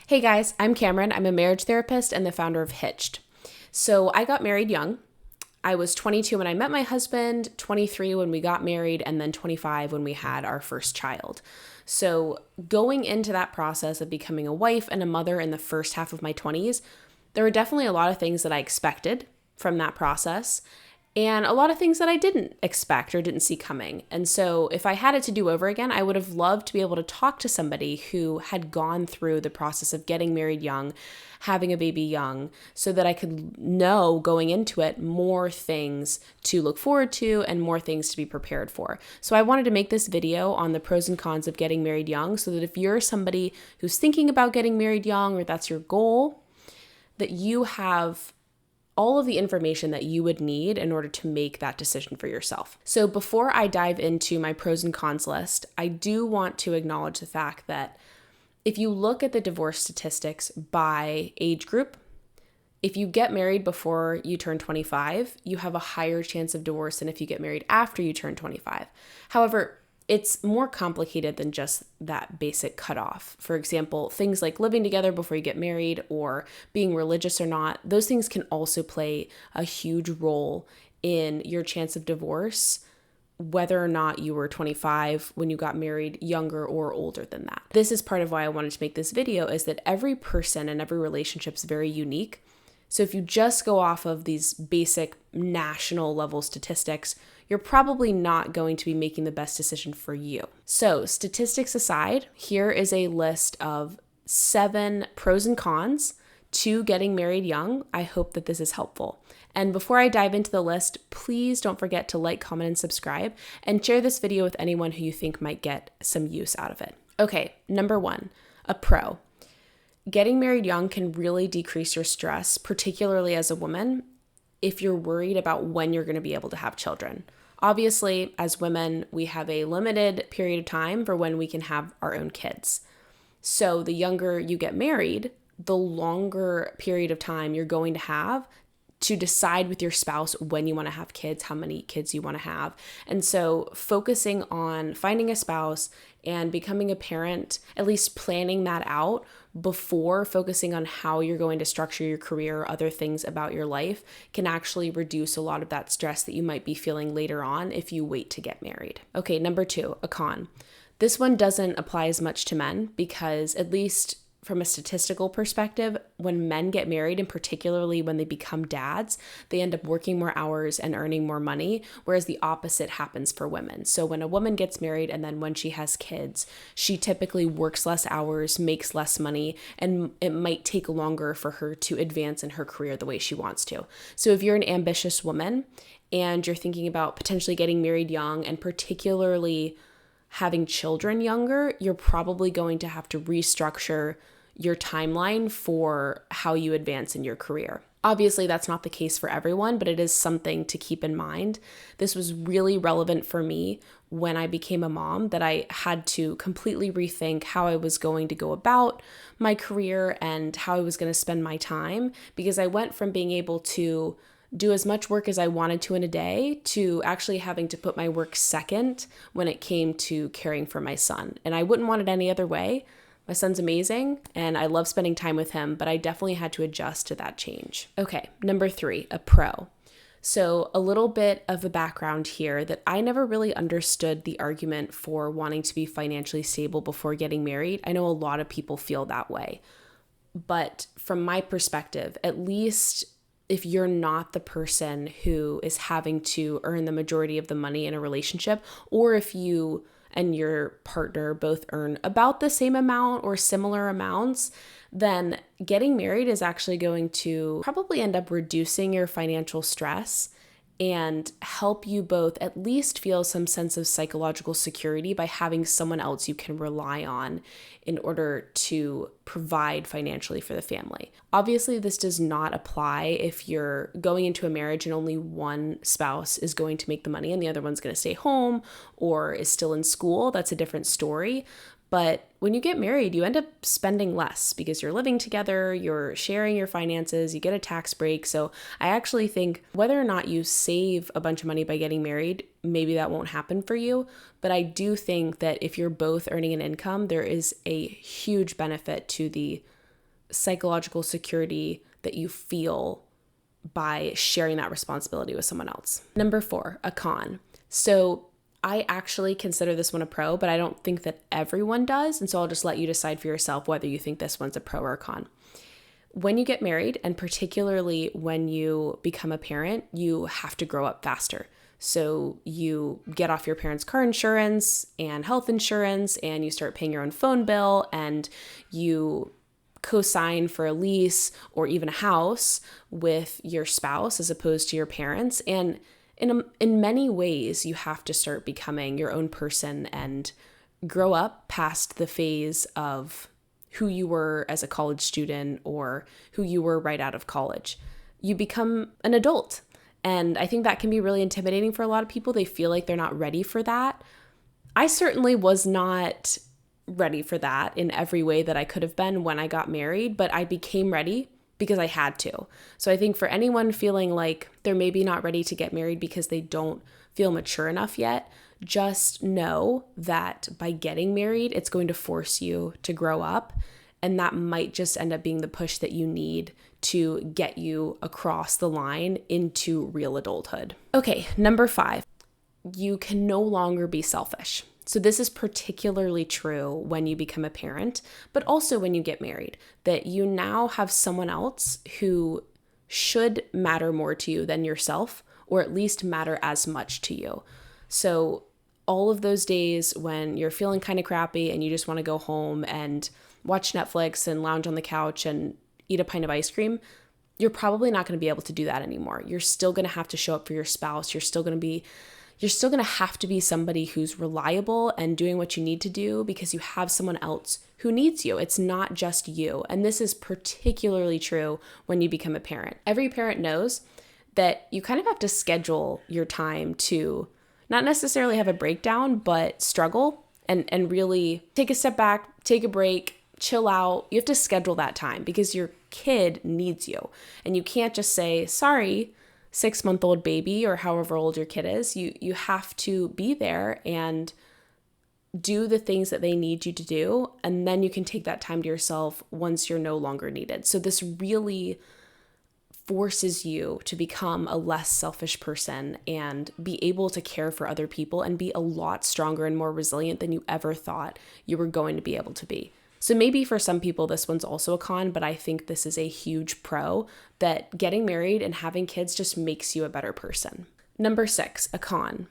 Hey guys, I'm Cameron. I'm a marriage therapist and the founder of Hitched. So I got married young. I was 22 when I met my husband, 23 when we got married, and then 25 when we had our first child. So going into that process of becoming a wife and a mother in the first half of my 20s, there were definitely a lot of things that I expected from that process and a lot of things that I didn't expect or didn't see coming. And so if I had it to do over again, I would have loved to be able to talk to somebody who had gone through the process of getting married young, having a baby young, so that I could know going into it more things to look forward to and more things to be prepared for. So I wanted to make this video on the pros and cons of getting married young so that if you're somebody who's thinking about getting married young or that's your goal, that you have all of the information that you would need in order to make that decision for yourself. So before I dive into my pros and cons list, I do want to acknowledge the fact that if you look at the divorce statistics by age group, if you get married before you turn 25, you have a higher chance of divorce than if you get married after you turn 25. However, it's more complicated than just that basic cutoff. For example, things like living together before you get married or being religious or not, those things can also play a huge role in your chance of divorce, whether or not you were 25 when you got married, younger or older than that. This is part of why I wanted to make this video, is that every person and every relationship is very unique. So if you just go off of these basic national level statistics, you're probably not going to be making the best decision for you. So statistics aside, here is a list of 7 pros and cons to getting married young. I hope that this is helpful. And before I dive into the list, please don't forget to like, comment, and subscribe, and share this video with anyone who you think might get some use out of it. Okay, number 1, a pro. Getting married young can really decrease your stress, particularly as a woman, if you're worried about when you're going to be able to have children. Obviously, as women, we have a limited period of time for when we can have our own kids. So the younger you get married, the longer period of time you're going to have to decide with your spouse when you want to have kids, how many kids you want to have. And so focusing on finding a spouse and becoming a parent, at least planning that out before focusing on how you're going to structure your career or other things about your life, can actually reduce a lot of that stress that you might be feeling later on if you wait to get married. Okay, number 2, a con. This one doesn't apply as much to men because, at least from a statistical perspective, when men get married, and particularly when they become dads, they end up working more hours and earning more money, whereas the opposite happens for women. So when a woman gets married and then when she has kids, she typically works less hours, makes less money, and it might take longer for her to advance in her career the way she wants to. So if you're an ambitious woman and you're thinking about potentially getting married young and particularly having children younger, you're probably going to have to restructure your timeline for how you advance in your career. Obviously, that's not the case for everyone, but it is something to keep in mind. This was really relevant for me when I became a mom, that I had to completely rethink how I was going to go about my career and how I was going to spend my time, because I went from being able to do as much work as I wanted to in a day to actually having to put my work second when it came to caring for my son. And I wouldn't want it any other way. My son's amazing and I love spending time with him, but I definitely had to adjust to that change. Okay, number 3, a pro. So a little bit of a background here, that I never really understood the argument for wanting to be financially stable before getting married. I know a lot of people feel that way, but from my perspective, at least if you're not the person who is having to earn the majority of the money in a relationship, or if you and your partner both earn about the same amount or similar amounts, then getting married is actually going to probably end up reducing your financial stress and help you both at least feel some sense of psychological security by having someone else you can rely on in order to provide financially for the family. Obviously, this does not apply if you're going into a marriage and only one spouse is going to make the money and the other one's going to stay home or is still in school. That's a different story. But when you get married, you end up spending less because you're living together, you're sharing your finances, you get a tax break. So I actually think whether or not you save a bunch of money by getting married, maybe that won't happen for you. But I do think that if you're both earning an income, there is a huge benefit to the psychological security that you feel by sharing that responsibility with someone else. Number 4, a con. So I actually consider this one a pro, but I don't think that everyone does. And so I'll just let you decide for yourself whether you think this one's a pro or a con. When you get married, and particularly when you become a parent, you have to grow up faster. So you get off your parents' car insurance and health insurance, and you start paying your own phone bill, and you co-sign for a lease or even a house with your spouse as opposed to your parents. And in many ways, you have to start becoming your own person and grow up past the phase of who you were as a college student or who you were right out of college. You become an adult. And I think that can be really intimidating for a lot of people. They feel like they're not ready for that. I certainly was not ready for that in every way that I could have been when I got married, but I became ready because I had to. So I think for anyone feeling like they're maybe not ready to get married because they don't feel mature enough yet, just know that by getting married, it's going to force you to grow up. And that might just end up being the push that you need to get you across the line into real adulthood. Okay, number 5, you can no longer be selfish. So this is particularly true when you become a parent, but also when you get married, that you now have someone else who should matter more to you than yourself, or at least matter as much to you. So all of those days when you're feeling kind of crappy and you just want to go home and watch Netflix and lounge on the couch and eat a pint of ice cream, you're probably not going to be able to do that anymore. You're still going to have to show up for your spouse. You're still going to have to be somebody who's reliable and doing what you need to do because you have someone else who needs you. It's not just you. And this is particularly true when you become a parent. Every parent knows that you kind of have to schedule your time to not necessarily have a breakdown, but struggle and really take a step back, take a break, chill out. You have to schedule that time because your kid needs you. And you can't just say, sorry, 6-month-old baby or however old your kid is. You have to be there and do the things that they need you to do. And then you can take that time to yourself once you're no longer needed. So this really forces you to become a less selfish person and be able to care for other people and be a lot stronger and more resilient than you ever thought you were going to be able to be. So maybe for some people, this one's also a con, but I think this is a huge pro that getting married and having kids just makes you a better person. Number 6, a con.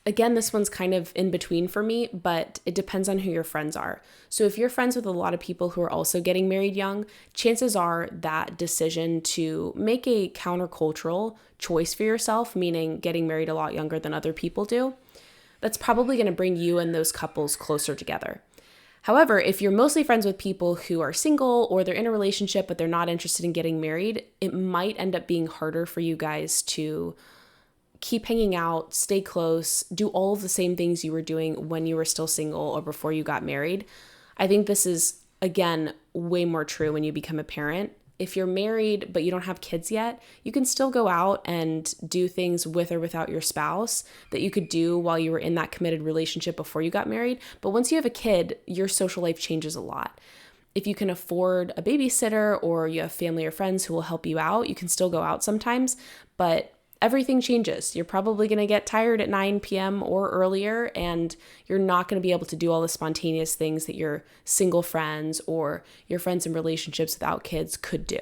Again, this one's kind of in between for me, but it depends on who your friends are. So if you're friends with a lot of people who are also getting married young, chances are that decision to make a countercultural choice for yourself, meaning getting married a lot younger than other people do, that's probably going to bring you and those couples closer together. However, if you're mostly friends with people who are single or they're in a relationship but they're not interested in getting married, it might end up being harder for you guys to keep hanging out, stay close, do all of the same things you were doing when you were still single or before you got married. I think this is, again, way more true when you become a parent. If you're married but you don't have kids yet, you can still go out and do things with or without your spouse that you could do while you were in that committed relationship before you got married. But once you have a kid, your social life changes a lot. If you can afford a babysitter or you have family or friends who will help you out, you can still go out sometimes, but everything changes. You're probably going to get tired at 9 p.m. or earlier, and you're not going to be able to do all the spontaneous things that your single friends or your friends in relationships without kids could do.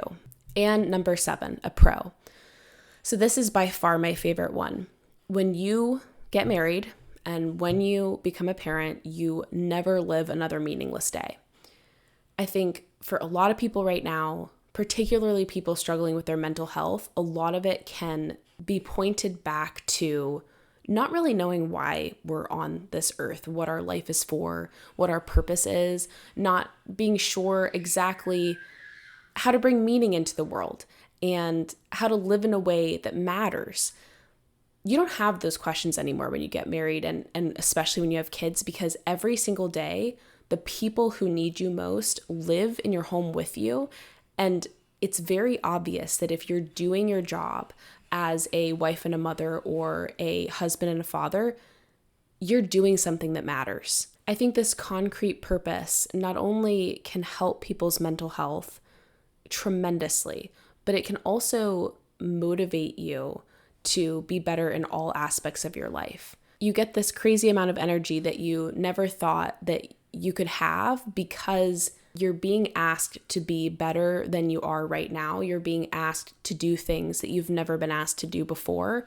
And number 7, a pro. So this is by far my favorite one. When you get married and when you become a parent, you never live another meaningless day. I think for a lot of people right now, particularly people struggling with their mental health, a lot of it can be pointed back to not really knowing why we're on this earth, what our life is for, what our purpose is, not being sure exactly how to bring meaning into the world and how to live in a way that matters. You don't have those questions anymore when you get married and especially when you have kids, because every single day, the people who need you most live in your home with you. And it's very obvious that if you're doing your job as a wife and a mother or a husband and a father, you're doing something that matters. I think this concrete purpose not only can help people's mental health tremendously, but it can also motivate you to be better in all aspects of your life. You get this crazy amount of energy that you never thought that you could have because you're being asked to be better than you are right now. You're being asked to do things that you've never been asked to do before.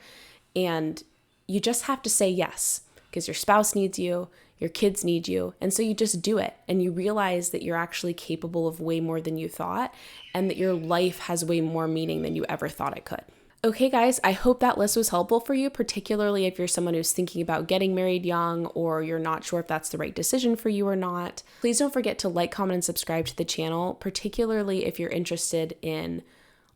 And you just have to say yes because your spouse needs you, your kids need you. And so you just do it. And you realize that you're actually capable of way more than you thought and that your life has way more meaning than you ever thought it could. Okay, guys, I hope that list was helpful for you, particularly if you're someone who's thinking about getting married young or you're not sure if that's the right decision for you or not. Please don't forget to like, comment, and subscribe to the channel, particularly if you're interested in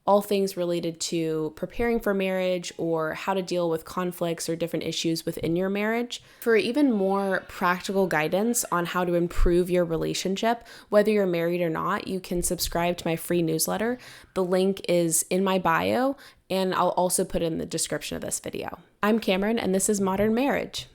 all things related to preparing for marriage or how to deal with conflicts or different issues within your marriage. For even more practical guidance on how to improve your relationship, whether you're married or not, you can subscribe to my free newsletter. The link is in my bio, and I'll also put it in the description of this video. I'm Cameron, and this is Modern Marriage.